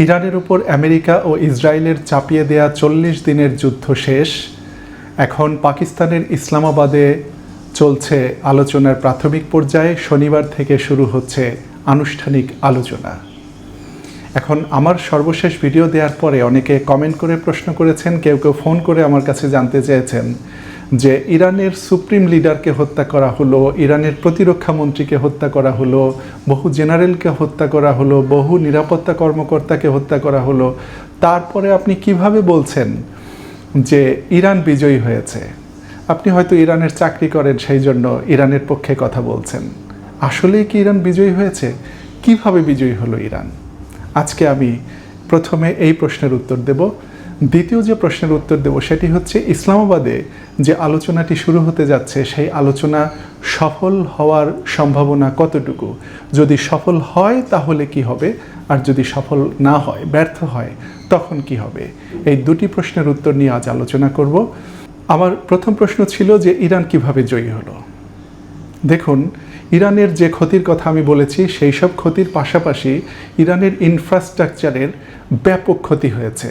ইরানের উপর আমেরিকা ও ইসরায়েলের চাপিয়ে দেয়া 40 দিনের যুদ্ধ শেষ। এখন পাকিস্তানের ইসলামাবাদে চলছে আলোচনার প্রাথমিক পর্যায়ে। শনিবার থেকে শুরু হচ্ছে আনুষ্ঠানিক আলোচনা। এখন আমার সর্বশেষ ভিডিও দেওয়ার পরে অনেকে কমেন্ট করে প্রশ্ন করেছেন, কেউ কেউ ফোন করে আমার কাছে জানতে চেয়েছেন যে ইরানের সুপ্রিম লিডারকে হত্যা করা হলো, ইরানের প্রতিরক্ষা মন্ত্রীকে হত্যা করা হলো, বহু জেনারেলকে হত্যা করা হলো, বহু নিরাপত্তা কর্মকর্তাকে হত্যা করা হলো, তারপরে আপনি কিভাবে বলছেন যে ইরান বিজয়ী হয়েছে? আপনি হয়তো ইরানের চাকরি করেন, সেই জন্য ইরানের পক্ষে কথা বলছেন। আসলেই কি ইরান বিজয়ী হয়েছে? কিভাবে বিজয়ী হলো ইরান? আজকে আমি প্রথমে এই প্রশ্নের উত্তর দেব। দ্বিতীয় যে প্রশ্নের উত্তর দেব সেটি হচ্ছে, ইসলামাবাদে যে আলোচনাটি শুরু হতে যাচ্ছে সেই আলোচনা সফল হওয়ার সম্ভাবনা কতটুকু? যদি সফল হয় তাহলে কি হবে, আর যদি সফল না হয়, ব্যর্থ হয়, তখন কি হবে? এই দুটি প্রশ্নের উত্তর নিয়ে আজ আলোচনা করব। আমার প্রথম প্রশ্ন ছিল যে ইরান কিভাবে জয়ী হলো। দেখুন, ইরানের যে ক্ষতির কথা আমি বলেছি সেই সব ক্ষতির পাশাপাশি ইরানের ইনফ্রাস্ট্রাকচারের ব্যাপক ক্ষতি হয়েছে।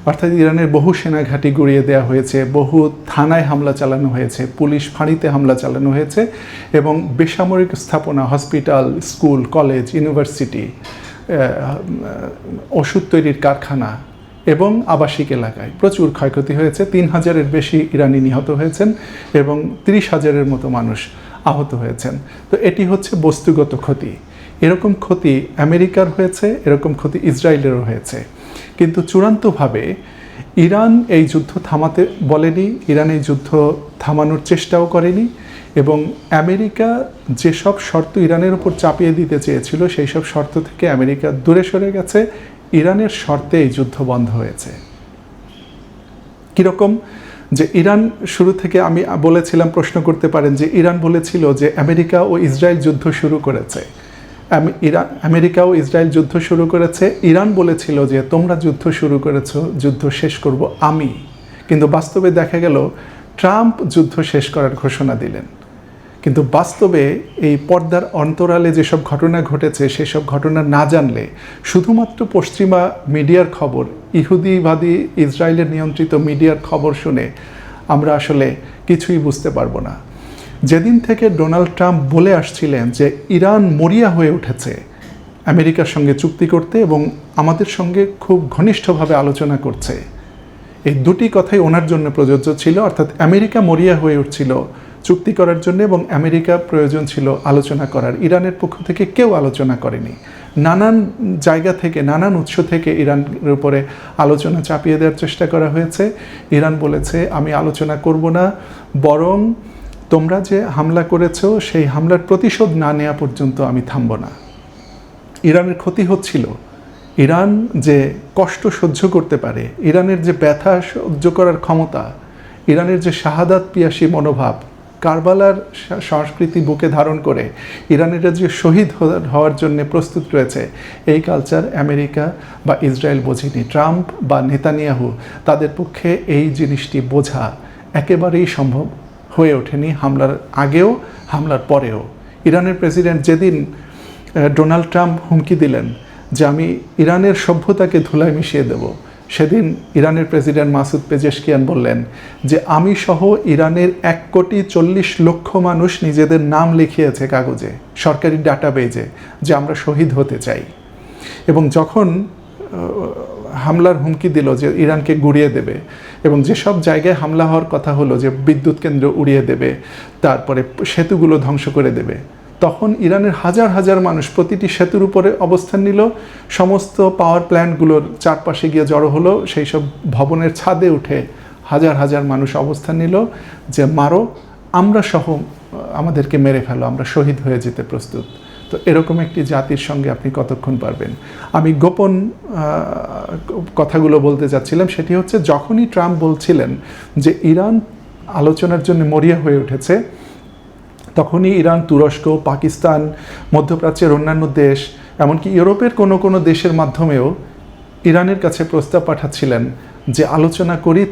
অর্থাৎ ইরানের বহু সেনাঘাঁটি গুঁড়িয়ে দেওয়া হয়েছে, বহু থানায় হামলা চালানো হয়েছে, পুলিশ ফাঁড়িতে হামলা চালানো হয়েছে, এবং বেসামরিক স্থাপনা, হসপিটাল, স্কুল, কলেজ, ইউনিভার্সিটি, ওষুধ তৈরির কারখানা এবং আবাসিক এলাকায় প্রচুর ক্ষয়ক্ষতি হয়েছে। 3000-এর বেশি ইরানি নিহত হয়েছেন এবং 30,000-এর মতো মানুষ আহত হয়েছেন। তো এটি হচ্ছে বস্তুগত ক্ষতি। এরকম ক্ষতি আমেরিকার হয়েছে, এরকম ক্ষতি ইসরায়েলেরও হয়েছে। কিন্তু চূড়ান্তভাবে ইরান এই যুদ্ধ থামাতে বলেনি, ইরান এই যুদ্ধ থামানোর চেষ্টাও করেনি, এবং আমেরিকা যেসব শর্ত ইরানের উপর চাপিয়ে দিতে চেয়েছিল সেই সব শর্ত থেকে আমেরিকা দূরে সরে গেছে। ইরানের শর্তে এই যুদ্ধ বন্ধ হয়েছে। কীরকম? যে ইরান শুরু থেকে, আমি বলেছিলাম, প্রশ্ন করতে পারেন যে ইরান বলেছিল যে আমেরিকা ও ইসরায়েল যুদ্ধ শুরু করেছে, আমেরিকা ও ইসরায়েল যুদ্ধ শুরু করেছে, ইরান বলেছিল যে তোমরা যুদ্ধ শুরু করেছো, যুদ্ধ শেষ করব আমি। কিন্তু বাস্তবে দেখা গেল ট্রাম্প যুদ্ধ শেষ করার ঘোষণা দিলেন। কিন্তু বাস্তবে এই পর্দার অন্তরালে যেসব ঘটনা ঘটেছে সেসব ঘটনা না জানলে, শুধুমাত্র পশ্চিমা মিডিয়ার খবর, ইহুদিবাদী ইসরায়েলের নিয়ন্ত্রিত মিডিয়ার খবর শুনে আমরা আসলে কিছুই বুঝতে পারবো না। যেদিন থেকে ডোনাল্ড ট্রাম্প বলে আসছিলেন যে ইরান মরিয়া হয়ে উঠেছে আমেরিকার সঙ্গে চুক্তি করতে এবং আমাদের সঙ্গে খুব ঘনিষ্ঠভাবে আলোচনা করছে, এই দুটি কথাই ওনার জন্য প্রযোজ্য ছিল। অর্থাৎ আমেরিকা মরিয়া হয়ে উঠছিল চুক্তি করার জন্য এবং আমেরিকা প্রয়োজন ছিল আলোচনা করার। ইরানের পক্ষ থেকে কেউ আলোচনা করেনি। নানান জায়গা থেকে, নানান উৎস থেকে ইরানের উপরে আলোচনা চাপিয়ে দেওয়ার চেষ্টা করা হয়েছে। ইরান বলেছে আমি আলোচনা করব না, বরং তোমরা যে হামলা করেছো সেই হামলার প্রতিশোধ না নেওয়া পর্যন্ত আমি থামব না। ইরানের ক্ষতি হচ্ছিল। ইরান যে কষ্ট সহ্য করতে পারে, ইরানের যে ব্যথা সহ্য করার ক্ষমতা, ইরানের যে শাহাদাত পিয়াসী মনোভাব, কারবালার সংস্কৃতি বুকে ধারণ করে ইরানিরা যে শহীদ হওয়ার জন্য প্রস্তুত রয়েছে, এই কালচার আমেরিকা বা ইসরায়েল বোঝেনি। ট্রাম্প বা নেতানিয়াহু, তাদের পক্ষে এই জিনিসটি বোঝা একেবারেই সম্ভব হয়ে ওঠেনি, হামলার আগেও হামলার পরেও। ইরানের প্রেসিডেন্ট যেদিন ডোনাল্ড ট্রাম্প হুমকি দিলেন যে আমি ইরানের সভ্যতাকে ধুলায় মিশিয়ে দেব, সেদিন ইরানের প্রেসিডেন্ট মাসুদ পেজেশকিয়ান বললেন যে আমি সহ ইরানের 1,40,00,000 মানুষ নিজেদের নাম লিখিয়েছে কাগজে, সরকারি ডাটাবেজে, যে আমরা শহীদ হতে চাই। এবং যখন হামলার হুমকি দিল যে ইরানকে গুঁড়িয়ে দেবে এবং যেসব জায়গায় হামলা হওয়ার কথা হলো যে বিদ্যুৎ কেন্দ্র উড়িয়ে দেবে, তারপরে সেতুগুলো ধ্বংস করে দেবে, তখন ইরানের হাজার হাজার মানুষ প্রতিটি সেতুর উপরে অবস্থান নিল, সমস্ত পাওয়ার প্ল্যান্টগুলোর চারপাশে গিয়ে জড়ো হলো, সেই সব ভবনের ছাদে উঠে হাজার হাজার মানুষ অবস্থান নিল যে মারো, আমরা সহ আমাদেরকে মেরে ফেলো, আমরা শহীদ হয়ে যেতে প্রস্তুত। তো এরকম একটি জাতির সঙ্গে আপনি কতক্ষণ পারবেন? আমি গোপন কথাগুলো বলতে চাচ্ছিলাম, সেটি হচ্ছে যখনই ট্রাম্প বলছিলেন যে ইরান আলোচনার জন্য মরিয়া হয়ে উঠেছে, তখনই ইরান, তুরস্ক, পাকিস্তান, মধ্যপ্রাচ্যের অন্যান্য দেশ, এমনকি ইউরোপের কোনো দেশের মাধ্যমেও ইরানের কাছে প্রস্তাব পাঠাচ্ছিলেন যে আলোচনা করি,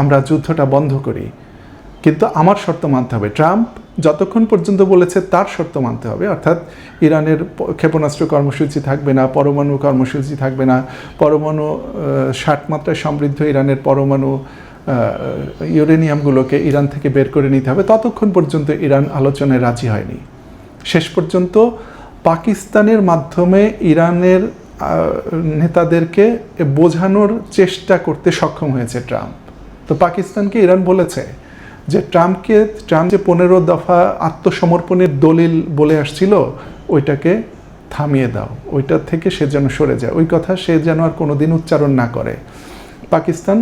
আমরা যুদ্ধটা বন্ধ করি, কিন্তু আমার শর্ত মানতে হবে। ট্রাম্প যতক্ষণ পর্যন্ত বলেছে তার শর্ত মানতে হবে, অর্থাৎ ইরানের ক্ষেপণাস্ত্র কর্মসূচি থাকবে না, পরমাণু কর্মসূচি থাকবে না, পরমাণু 60 মাত্রায় সমৃদ্ধ ইরানের পরমাণু ইউরেনিয়ামগুলোকে ইরান থেকে বের করে নিতে হবে, ততক্ষণ পর্যন্ত ইরান আলোচনায় রাজি হয়নি। শেষ পর্যন্ত পাকিস্তানের মাধ্যমে ইরানের নেতাদেরকে বোঝানোর চেষ্টা করতে সক্ষম হয়েছে ট্রাম্প। তো পাকিস্তানকে ইরান বলেছে যে ট্রাম্প যে 15 দফা আত্মসমর্পণের দলিল বলে আসছিল ওইটাকে থামিয়ে দাও, ওইটার থেকে সে যেন সরে যায়, ওই কথা সে যেন আর কোনোদিন উচ্চারণ না করে। পাকিস্তান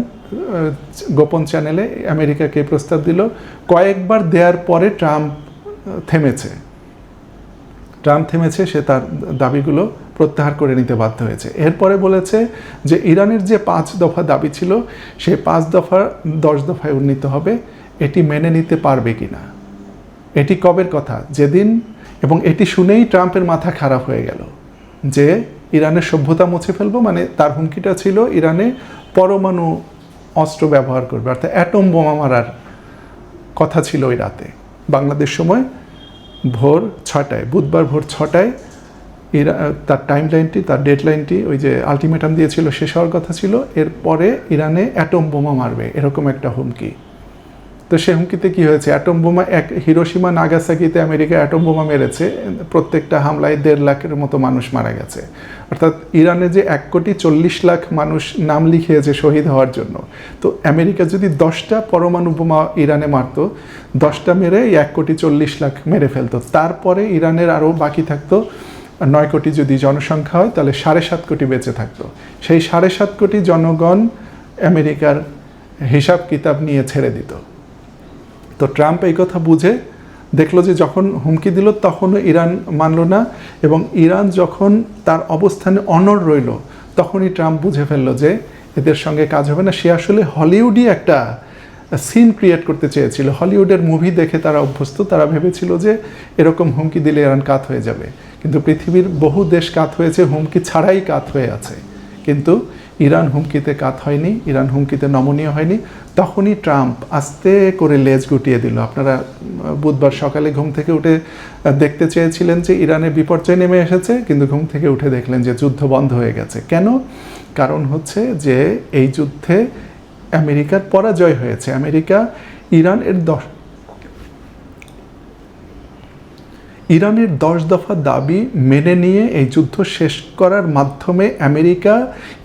গোপন চ্যানেলে আমেরিকাকে প্রস্তাব দিল, কয়েকবার দেওয়ার পরে ট্রাম্প থেমেছে, সে তার দাবিগুলো প্রত্যাহার করে নিতে বাধ্য হয়েছে। এরপরে বলেছে যে ইরানের যে 5 দফা দাবি ছিল সেই 5 দফা 10 দফায় উন্নীত হবে, এটি মেনে নিতে পারবে কিনা। এটি কবের কথা? যেদিন, এবং এটি শুনেই ট্রাম্পের মাথা খারাপ হয়ে গেল যে ইরানের সভ্যতা মুছে ফেলবো, মানে তার হুমকিটা ছিল ইরানে পরমাণু অস্ত্র ব্যবহার করবে, অর্থাৎ অ্যাটম বোমা মারার কথা ছিল ওই রাতে। বাংলাদেশ সময় ভোর 6টায়, বুধবার ভোর 6টায় তার টাইমলাইনটি, তার ডেডলাইনটি, ওই যে আলটিমেটাম দিয়েছিল শেষ হওয়ার কথা ছিল, এরপরে ইরানে অ্যাটম বোমা মারবে এরকম একটা হুমকি। তো সে হুমকিতে কী হয়েছে? অ্যাটম বোমা, হিরোশিমা নাগাসাকিতে আমেরিকা অ্যাটম বোমা মেরেছে, প্রত্যেকটা হামলায় 1.5 লাখের মতো মানুষ মারা গেছে। অর্থাৎ ইরানে যে 1,40,00,000 মানুষ নাম লিখিয়েছে শহীদ হওয়ার জন্য, তো আমেরিকা যদি 10টা পরমাণু বোমা ইরানে মারত, 10টা মেরে 1,40,00,000 মেরে ফেলতো, তারপরে ইরানের আরও বাকি থাকতো 9 কোটি। যদি জনসংখ্যা হয় তাহলে 7.5 কোটি বেঁচে থাকতো। সেই 7.5 কোটি জনগণ আমেরিকার হিসাব কিতাব নিয়ে ছেড়ে দিত। তো ট্রাম্প এই কথা বুঝে দেখলো যে যখন হুমকি দিল তখনও ইরান মানল না, এবং ইরান যখন তার অবস্থানে অনড় রইল তখনই ট্রাম্প বুঝে ফেললো যে এদের সঙ্গে কাজ হবে না। সে আসলে হলিউডই একটা সিন ক্রিয়েট করতে চেয়েছিল। হলিউডের মুভি দেখে তারা অভ্যস্ত, তারা ভেবেছিল যে এরকম হুমকি দিলে ইরান কাত হয়ে যাবে। কিন্তু পৃথিবীর বহু দেশ কাত হয়েছে, হুমকি ছাড়াই কাত হয়ে আছে, কিন্তু ইরান হুমকিতে কাত হয়নি, ইরান হুমকিতে নমনীয় হয়নি। তখনই ট্রাম্প আস্তে করে লেজ গুটিয়ে দিল। আপনারা বুধবার সকালে ঘুম থেকে উঠে দেখতে চেয়েছিলেন যে ইরানের বিপর্যয় নেমে এসেছে, কিন্তু ঘুম থেকে উঠে দেখলেন যে যুদ্ধ বন্ধ হয়ে গেছে। কেন? কারণ হচ্ছে যে এই যুদ্ধে আমেরিকার পরাজয় হয়েছে। আমেরিকা ইরানের 10 দফা দাবি মেনে নিয়ে এই যুদ্ধ শেষ করার মাধ্যমে আমেরিকা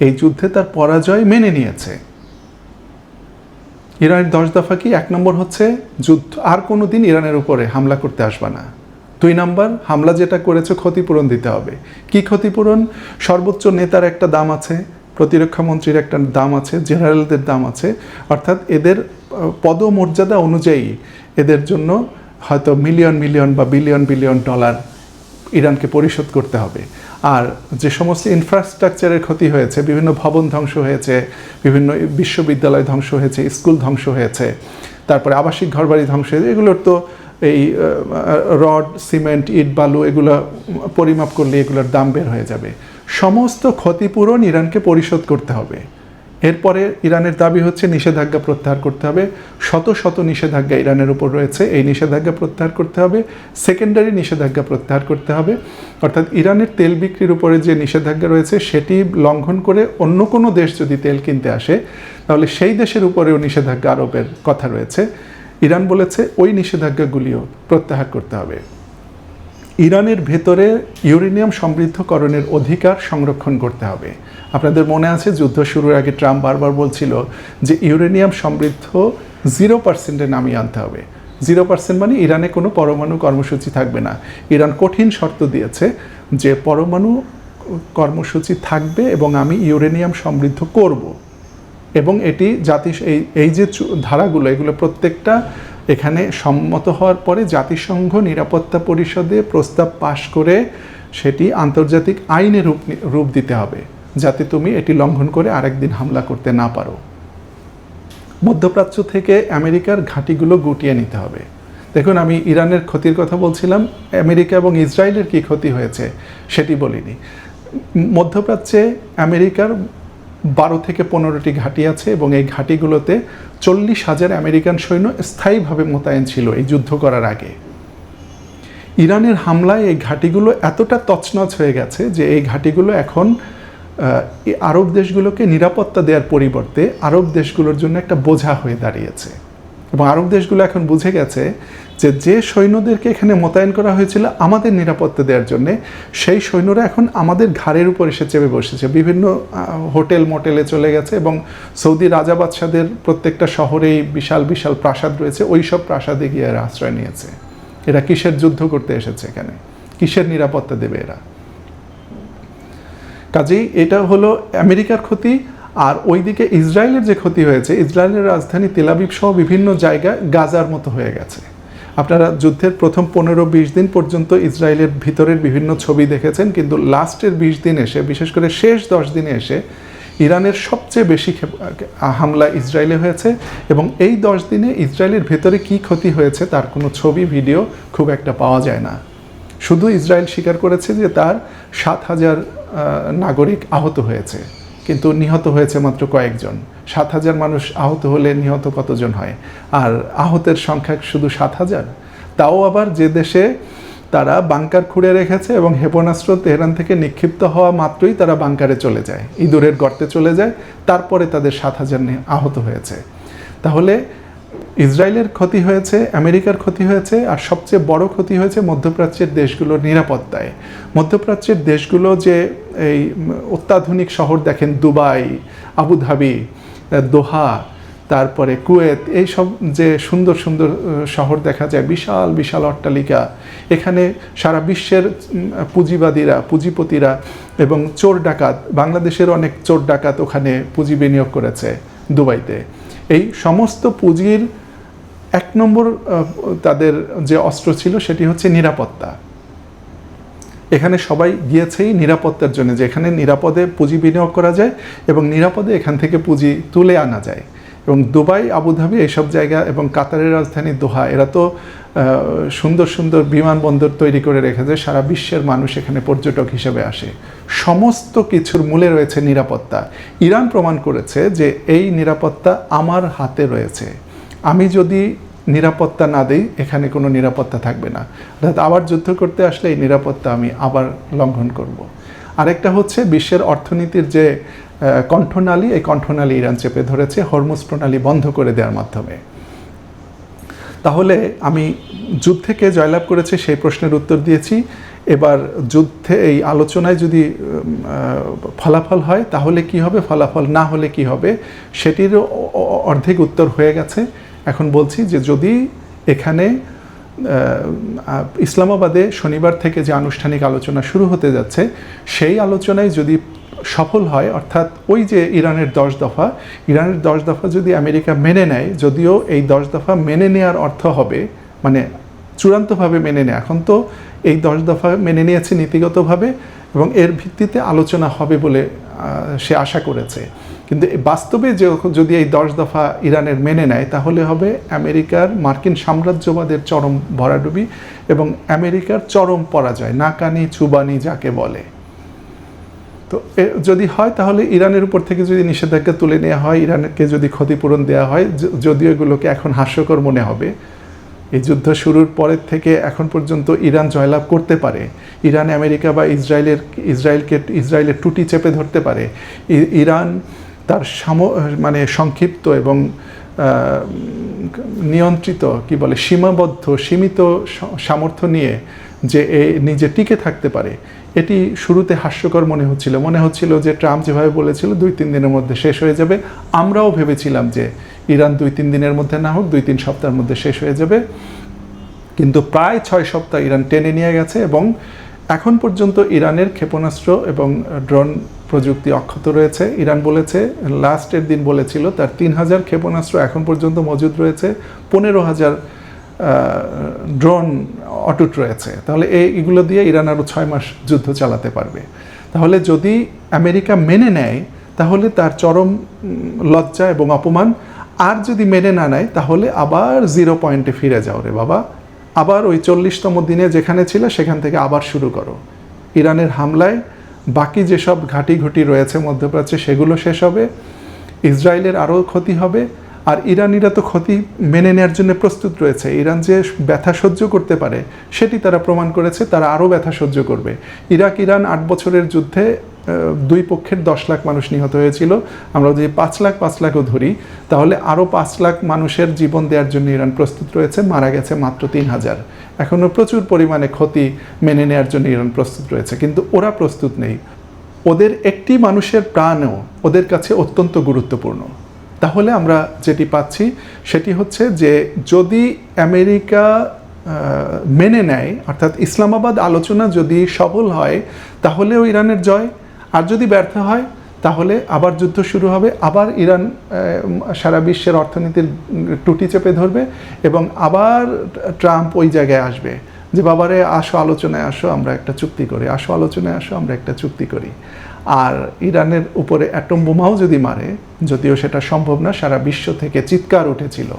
এই যুদ্ধে তার পরাজয় মেনে নিয়েছে। ইরানের 10 দফা কি? 1 নম্বর হচ্ছে যুদ্ধ আর কোনো দিন ইরানের উপরে হামলা করতে আসবে না। 2 নম্বর, হামলা যেটা করেছে ক্ষতিপূরণ দিতে হবে। কি ক্ষতিপূরণ? সর্বোচ্চ নেতার একটা দাম আছে, প্রতিরক্ষা মন্ত্রীর একটা দাম আছে, জেনারেলদের দাম আছে, অর্থাৎ এদের পদমর্যাদা অনুযায়ী এদের জন্য হয়তো মিলিয়ন মিলিয়ন বা বিলিয়ন বিলিয়ন ডলার ইরানকে পরিশোধ করতে হবে। আর যে সমস্ত ইনফ্রাস্ট্রাকচারের ক্ষতি হয়েছে, বিভিন্ন ভবন ধ্বংস হয়েছে, বিভিন্ন বিশ্ববিদ্যালয় ধ্বংস হয়েছে, স্কুল ধ্বংস হয়েছে, তারপরে আবাসিক ঘরবাড়ি ধ্বংস হয়েছে, এগুলোর তো এই রড, সিমেন্ট, ইট, বালু এগুলো পরিমাপ করলে এগুলোর দাম বের হয়ে যাবে। সমস্ত ক্ষতিপূরণ ইরানকে পরিশোধ করতে হবে। এরপরে ইরানের দাবি হচ্ছে নিষেধাজ্ঞা প্রত্যাহার করতে হবে। শত শত নিষেধাজ্ঞা ইরানের উপর রয়েছে, এই নিষেধাজ্ঞা প্রত্যাহার করতে হবে। সেকেন্ডারি নিষেধাজ্ঞা প্রত্যাহার করতে হবে, অর্থাৎ ইরানের তেল বিক্রির উপরে যে নিষেধাজ্ঞা রয়েছে সেটি লঙ্ঘন করে অন্য কোনো দেশ যদি তেল কিনতে আসে তাহলে সেই দেশের উপরেও নিষেধাজ্ঞা আরোপের কথা রয়েছে। ইরান বলেছে ওই নিষেধাজ্ঞাগুলিও প্রত্যাহার করতে হবে। ইরানের ভেতরে ইউরেনিয়াম সমৃদ্ধকরণের অধিকার সংরক্ষণ করতে হবে। আপনাদের মনে আছে যুদ্ধ শুরুর আগে ট্রাম্প বারবার বলছিল যে ইউরেনিয়াম সমৃদ্ধ 0%-এ নামিয়ে আনতে হবে। 0% মানে ইরানে কোনো পরমাণু কর্মসূচি থাকবে না। ইরান কঠিন শর্ত দিয়েছে যে পরমাণু কর্মসূচি থাকবে এবং আমি ইউরেনিয়াম সমৃদ্ধ করব, এবং এটি এই যে ধারাগুলো এগুলো প্রত্যেকটা এখানে সম্মত হওয়ার পরে জাতিসংঘ নিরাপত্তা পরিষদে প্রস্তাব পাশ করে সেটি আন্তর্জাতিক আইনে রূপ দিতে হবে, যাতে তুমি এটি লঙ্ঘন করে আরেকদিন হামলা করতে না পারো। মধ্যপ্রাচ্য থেকে আমেরিকার ঘাঁটিগুলো গুটিয়ে নিতে হবে। দেখুন, আমি ইরানের ক্ষতির কথা বলছিলাম, আমেরিকা এবং ইসরায়েলের কি ক্ষতি হয়েছে সেটি বলিনি। মধ্যপ্রাচ্যে আমেরিকার 12 থেকে 15টি ঘাঁটি আছে, এবং এই ঘাঁটিগুলোতে 40,000 আমেরিকান সৈন্য স্থায়ীভাবে মোতায়েন ছিল এই যুদ্ধ করার আগে। ইরানের হামলায় এই ঘাঁটিগুলো এতটা তছনছ হয়ে গেছে যে এই ঘাঁটিগুলো এখন আরব দেশগুলোকে নিরাপত্তা দেওয়ার পরিবর্তে আরব দেশগুলোর জন্য একটা বোঝা হয়ে দাঁড়িয়েছে। এবং আরব দেশগুলো এখন বুঝে গেছে যে যে সৈন্যদেরকে এখানে মোতায়েন করা হয়েছিল আমাদের নিরাপত্তা দেওয়ার জন্যে, সেই সৈন্যরা এখন আমাদের ঘাড়ের উপর এসে চেপে বসেছে। বিভিন্ন হোটেল মোটেলে চলে গেছে এবং সৌদি রাজা বাদশাদের প্রত্যেকটা শহরেই বিশাল বিশাল প্রাসাদ রয়েছে, ওই সব প্রাসাদে গিয়ে এরা আশ্রয় নিয়েছে। এরা কিসের যুদ্ধ করতে এসেছে এখানে? কিসের নিরাপত্তা দেবে এরা? কাজেই এটা হলো আমেরিকার ক্ষতি। আর ওইদিকে ইসরায়েলের যে ক্ষতি হয়েছে, ইসরায়েলের রাজধানী তেল আবিব সহ বিভিন্ন জায়গা গাজার মতো হয়ে গেছে। আপনারা যুদ্ধের প্রথম 15-20 দিন পর্যন্ত ইসরায়েলের ভিতরের বিভিন্ন ছবি দেখেছেন, কিন্তু লাস্টের 20 দিন এসে, বিশেষ করে শেষ 10 দিনে এসে ইরানের সবচেয়ে বেশি হামলা ইসরায়েলে হয়েছে। এবং এই 10 দিনে ইসরায়েলের ভেতরে কি ক্ষতি হয়েছে তার কোনো ছবি ভিডিও খুব একটা পাওয়া যায় না। শুধু ইসরায়েল স্বীকার করেছে যে তার 7,000 নাগরিক আহত হয়েছে, কিন্তু নিহত হয়েছে মাত্র কয়েকজন। 7,000 মানুষ আহত হলে নিহত কতজন হয়? আর আহতের সংখ্যা শুধু 7,000। তাও আবার যে দেশে তারা বাংকার খুঁড়ে রেখেছে এবং ক্ষেপণাস্ত্র তেহরান থেকে নিক্ষিপ্ত হওয়া মাত্রই তারা বাংকারে চলে যায়, ইঁদুরের গর্তে চলে যায়, তারপরে তাদের 7,000 আহত হয়েছে। তাহলে ইসরায়েলের ক্ষতি হয়েছে, আমেরিকার ক্ষতি হয়েছে, আর সবচেয়ে বড় ক্ষতি হয়েছে মধ্যপ্রাচ্যের দেশগুলোর নিরাপত্তায়। মধ্যপ্রাচ্যের দেশগুলো যে এই অত্যাধুনিক শহর দেখেন, দুবাই, আবুধাবি, দোহা, তারপরে কুয়েত, এই সব যে সুন্দর সুন্দর শহর দেখা যায়, বিশাল বিশাল অট্টালিকা, এখানে সারা বিশ্বের পুঁজিবাদীরা, পুঁজিপতিরা এবং চোর ডাকাত, বাংলাদেশের অনেক চোর ডাকাত ওখানে পুঁজি বিনিয়োগ করেছে দুবাইতে। এই সমস্ত পুঁজির 1 নম্বর তাদের যে অস্ত্র ছিল সেটি হচ্ছে নিরাপত্তা। এখানে সবাই গিয়েছেই নিরাপত্তার জন্য, যে এখানে নিরাপদে পুঁজি বিনিয়োগ করা যায় এবং নিরাপদে এখান থেকে পুঁজি তুলে আনা যায়। এবং দুবাই, আবুধাবি এইসব জায়গা এবং কাতারের রাজধানী দোহা, এরা তো সুন্দর সুন্দর বিমানবন্দর তৈরি করে রেখেছে, সারা বিশ্বের মানুষ এখানে পর্যটক হিসেবে আসে। সমস্ত কিছুর মূলে রয়েছে নিরাপত্তা। ইরান প্রমাণ করেছে যে এই নিরাপত্তা আমার হাতে রয়েছে, আমি যদি নিরাপত্তা না দেই এখানে কোনো নিরাপত্তা থাকবে না, অর্থাৎ আবার যুদ্ধ করতে আসলে এই নিরাপত্তা আমি আবার লঙ্ঘন করব। আরেকটা হচ্ছে বিশ্বের অর্থনীতির যে কণ্ঠনালী, এই কণ্ঠনালী ইরান চেপে ধরেছে হরমুজ প্রণালী বন্ধ করে দেওয়ার মাধ্যমে। তাহলে আমি যুদ্ধে কে জয়লাভ করেছে সেই প্রশ্নের উত্তর দিয়েছি। এবার যুদ্ধে এই আলোচনায় যদি ফলাফল হয় তাহলে কি হবে, ফলাফল না হলে কি হবে, সেটির অর্ধেক উত্তর হয়ে গেছে। এখন বলছি যে যদি এখানে ইসলামাবাদে শনিবার থেকে যে আনুষ্ঠানিক আলোচনা শুরু হতে যাচ্ছে, সেই আলোচনায় যদি সফল হয়, অর্থাৎ ওই যে ইরানের 10 দফা, ইরানের 10 দফা যদি আমেরিকা মেনে নেয়, যদিও এই 10 দফা মেনে নেওয়ার অর্থ হবে মানে চূড়ান্তভাবে মেনে নেয়, এখন তো এই 10 দফা মেনে নিয়েছে নীতিগতভাবে এবং এর ভিত্তিতে আলোচনা হবে বলে সে আশা করেছে। কিন্তু বাস্তবে যদি এই 10 দফা ইরানের মেনে নেয় তাহলে হবে আমেরিকার মার্কিন সাম্রাজ্যবাদের চরম ভরাডুবি এবং আমেরিকার চরম পরাজয়, নাকানি চুবানি যাকে বলে। তো যদি হয় তাহলে ইরানের উপর থেকে যদি নিষেধাজ্ঞা তুলে নেওয়া হয়, ইরানকে যদি ক্ষতিপূরণ দেওয়া হয়, যদিও এগুলোকে এখন হাস্যকর মনে হবে, এই যুদ্ধ শুরুর পরের থেকে এখন পর্যন্ত ইরান জয়লাভ করতে পারে, ইরান আমেরিকা বা ইসরায়েলের টুটি চেপে ধরতে পারে, ইরান তার মানে সংক্ষিপ্ত এবং নিয়ন্ত্রিত কি বলে সীমিত সামর্থ্য নিয়ে যে নিজে টিকে থাকতে পারে, এটি শুরুতে হাস্যকর মনে হচ্ছিল যে ট্রাম্প যেভাবে বলেছিল 2-3 দিনের মধ্যে শেষ হয়ে যাবে, আমরাও ভেবেছিলাম যে ইরান 2-3 দিনের মধ্যে না হোক 2-3 সপ্তাহের মধ্যে শেষ হয়ে যাবে, কিন্তু প্রায় 6 সপ্তাহ ইরান টেনে নিয়ে গেছে এবং এখন পর্যন্ত ইরানের ক্ষেপণাস্ত্র এবং ড্রোন প্রযুক্তি অক্ষত রয়েছে। ইরান বলেছে, লাস্টের দিন বলেছিল তার 3,000 ক্ষেপণাস্ত্র এখন পর্যন্ত মজুদ রয়েছে, 15,000 ড্রোন অটুট রয়েছে। তাহলে এইগুলো দিয়ে ইরান আরও 6 মাস যুদ্ধ চালাতে পারবে। তাহলে যদি আমেরিকা মেনে নেয় তাহলে তার চরম লজ্জা এবং অপমান, আর যদি মেনে না নেয় তাহলে আবার 0 পয়েন্টে ফিরে যাও রে বাবা, আবার ওই 40তম দিনে যেখানে ছিল সেখান থেকে আবার শুরু করো। ইরানের হামলায় বাকি যেসব ঘাঁটি রয়েছে মধ্যপ্রাচ্যে সেগুলো শেষ হবে, ইসরায়েলের আরও ক্ষতি হবে, আর ইরানিরা তো ক্ষতি মেনে নেওয়ার জন্য প্রস্তুত রয়েছে। ইরান যে ব্যথা সহ্য করতে পারে সেটি তারা প্রমাণ করেছে, তারা আরও ব্যথা সহ্য করবে। ইরাক ইরান 8 বছরের যুদ্ধে দুই পক্ষের 10 লাখ মানুষ নিহত হয়েছিল। আমরা যদি 5 লাখও ধরি, তাহলে আরও 5 লাখ মানুষের জীবন দেওয়ার জন্য ইরান প্রস্তুত রয়েছে। মারা গেছে মাত্র 3000। এখনও প্রচুর পরিমাণে ক্ষতি মেনে নেওয়ার জন্য ইরান প্রস্তুত রয়েছে, কিন্তু ওরা প্রস্তুত নেই। ওদের একটি মানুষের প্রাণও ওদের কাছে অত্যন্ত গুরুত্বপূর্ণ। তাহলে আমরা যেটি পাচ্ছি সেটি হচ্ছে যে যদি আমেরিকা মেনে নেয়, অর্থাৎ ইসলামাবাদ আলোচনা যদি সফল হয় তাহলেও ইরানের জয়, আর যদি ব্যর্থ হয় তাহলে আবার যুদ্ধ শুরু হবে, আবার ইরান সারা বিশ্বের অর্থনীতির টুটি চেপে ধরবে এবং আবার ট্রাম্প ওই জায়গায় আসবে যে বাবারে আসো আলোচনায় আসো, আমরা একটা চুক্তি করি, আসো আলোচনায় আসো, আমরা একটা চুক্তি করি। আর ইরানের উপরে অ্যাটম বোমাও যদি মারে, যদিও সেটা সম্ভব না, সারা বিশ্ব থেকে চিৎকার উঠেছিল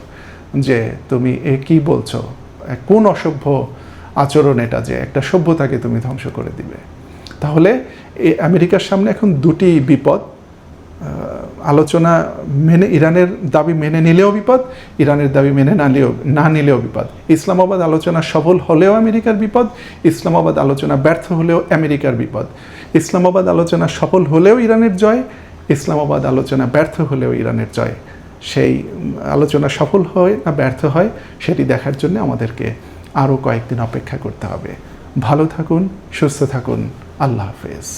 যে তুমি এ কী বলছো, কোন অসভ্য আচরণ এটা যে একটা সভ্যতাকে তুমি ধ্বংস করে দিবে। তাহলে এই আমেরিকার সামনে এখন দুটি বিপদ, আলোচনা মেনে ইরানের দাবি মেনে নিলেও বিপদ, ইরানের দাবি মেনে না নিলেও বিপদ। ইসলামাবাদ আলোচনা সফল হলেও আমেরিকার বিপদ, ইসলামাবাদ আলোচনা ব্যর্থ হলেও আমেরিকার বিপদ। ইসলামাবাদ আলোচনা সফল হলেও ইরানের জয়, ইসলামাবাদ আলোচনা ব্যর্থ হলেও ইরানের জয়। সেই আলোচনা সফল হয় না ব্যর্থ হয় সেটি দেখার জন্য আমাদেরকে আরও কয়েকদিন অপেক্ষা করতে হবে। ভালো থাকুন, সুস্থ থাকুন, আল্লাহ হাফেজ।